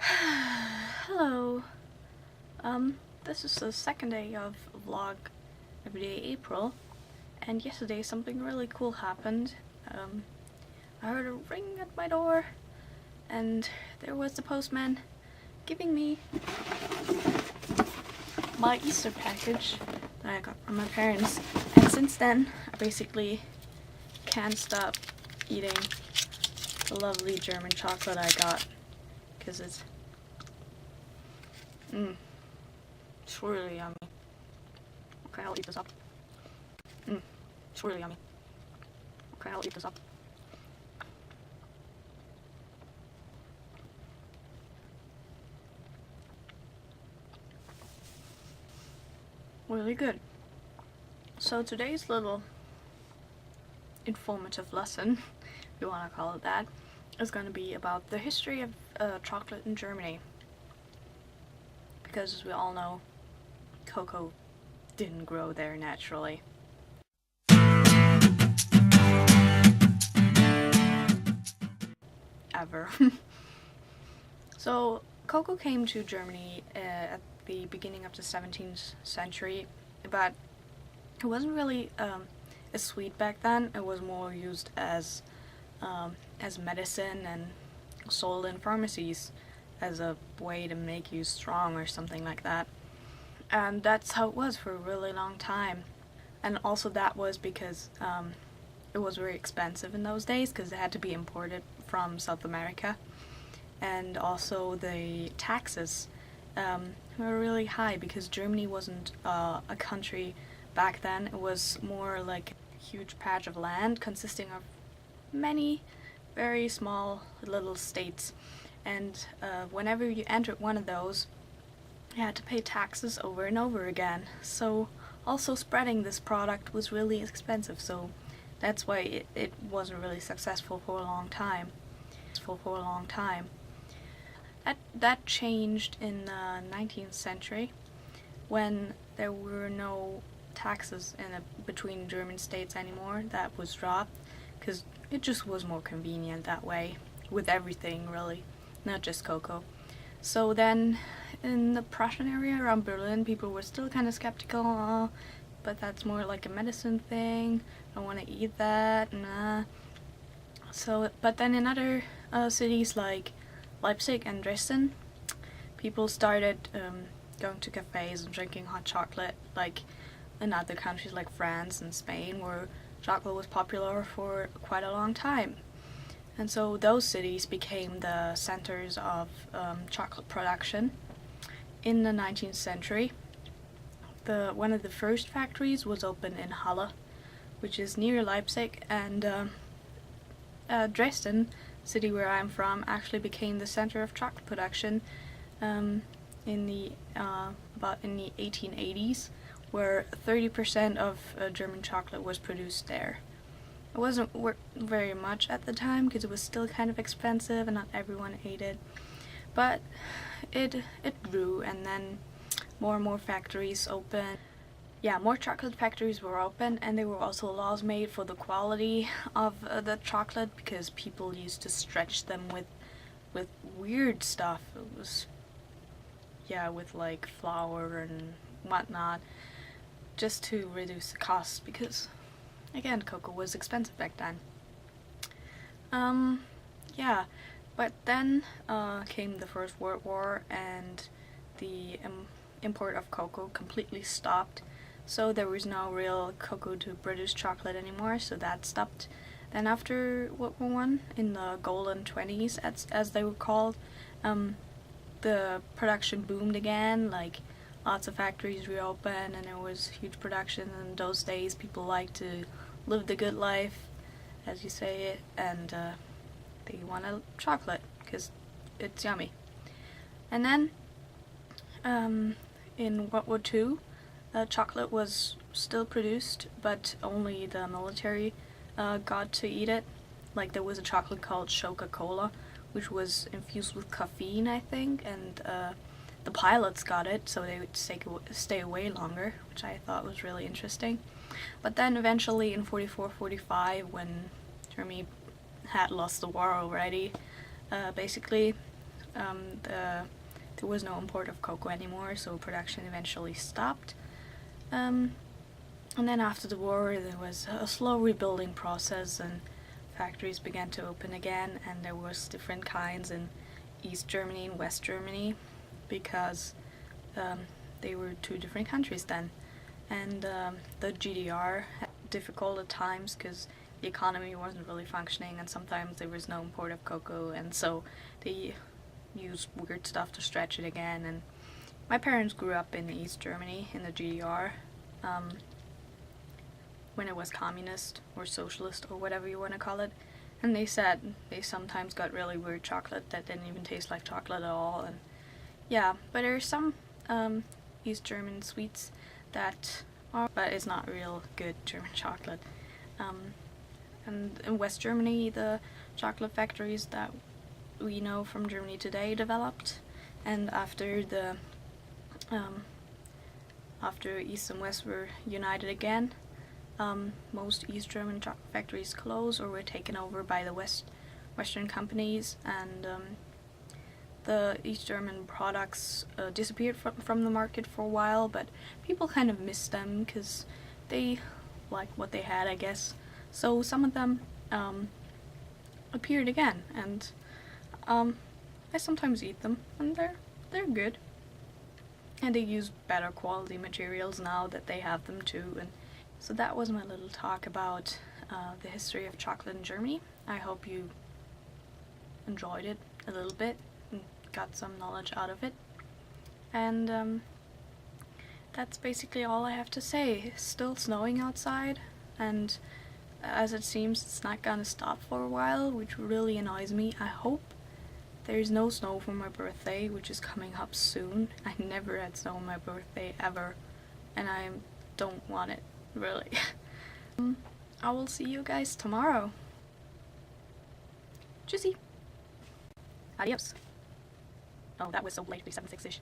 Hello. This is the second day of vlog Everyday April, and yesterday something really cool happened. I heard a ring at my door, and there was the postman giving me my Easter package that I got from my parents, and since then I basically can't stop eating the lovely German chocolate I got, because it's really yummy. Okay, I'll eat this up. It's really yummy. Okay, I'll eat this up. Really good. So today's little informative lesson, if you want to call it that, is going to be about the history of chocolate in Germany. Because as we all know, cocoa didn't grow there naturally. Ever. So, cocoa came to Germany at the beginning of the 17th century, but it wasn't really as sweet back then. It was more used as medicine and sold in pharmacies as a way to make you strong or something like that. And that's how it was for a really long time. And also that was because it was very expensive in those days because it had to be imported from South America. And also the taxes were really high because Germany wasn't a country back then. It was more like a huge patch of land consisting of many very small little states. And whenever you entered one of those, you had to pay taxes over and over again. So also spreading this product was really expensive, so that's why it wasn't really successful for a long time. That changed in the 19th century when there were no taxes between German states anymore. That was dropped because it just was more convenient that way with everything, really, not just cocoa. So then in the Prussian area around Berlin, people were still kind of skeptical, but that's more like a medicine thing, I don't want to eat that, nah. So, but then in other cities like Leipzig and Dresden, people started going to cafes and drinking hot chocolate, like in other countries like France and Spain, where chocolate was popular for quite a long time. And so those cities became the centers of chocolate production in the 19th century. One of the first factories was opened in Halle, which is near Leipzig, and Dresden, city where I'm from, actually became the center of chocolate production in the 1880s, where 30% of German chocolate was produced there. It wasn't very much at the time because it was still kind of expensive and not everyone ate it, but it grew, and then more and more factories opened. Yeah, more chocolate factories were open, and there were also laws made for the quality of the chocolate because people used to stretch them with weird stuff. It was, with like flour and whatnot, just to reduce the cost because, again, cocoa was expensive back then. But then came the First World War, and the import of cocoa completely stopped. So there was no real cocoa to produce chocolate anymore, so that stopped. Then after World War One, in the Golden 20s, as they were called, the production boomed again, like lots of factories reopened and there was huge production. In those days people liked to live the good life, as you say it, and they wanted chocolate because it's yummy. And then in World War II, chocolate was still produced, but only the military got to eat it. Like there was a chocolate called Coca-Cola, which was infused with caffeine, I think, and the pilots got it so they would stay away longer, which I thought was really interesting. But then eventually in 44-45, when Germany had lost the war already, basically there was no import of cocoa anymore, so production eventually stopped. And then after the war, there was a slow rebuilding process, and factories began to open again, and there was different kinds in East Germany and West Germany, because they were two different countries then. And the GDR had difficult at times because the economy wasn't really functioning, and sometimes there was no import of cocoa, and so they used weird stuff to stretch it again. And my parents grew up in East Germany, in the GDR, when it was communist or socialist or whatever you want to call it, and they said they sometimes got really weird chocolate that didn't even taste like chocolate at all. And yeah, but there are some East German sweets that are, but it's not real good German chocolate. And in West Germany, the chocolate factories that we know from Germany today developed, and after East and West were united again, most East German chocolate factories closed or were taken over by the Western companies, and the East German products disappeared from the market for a while, but people kind of missed them because they liked what they had, I guess. So some of them appeared again, and I sometimes eat them, and they're good. And they use better quality materials now that they have them too. And so that was my little talk about the history of chocolate in Germany. I hope you enjoyed it a little bit and got some knowledge out of it. And that's basically all I have to say. It's still snowing outside, and as it seems it's not gonna stop for a while, which really annoys me. I hope there's no snow for my birthday, which is coming up soon. I never had snow on my birthday ever, and I don't want it, really. I will see you guys tomorrow. Tschüssi. Adios. Oh, that was so late, 7:06-ish.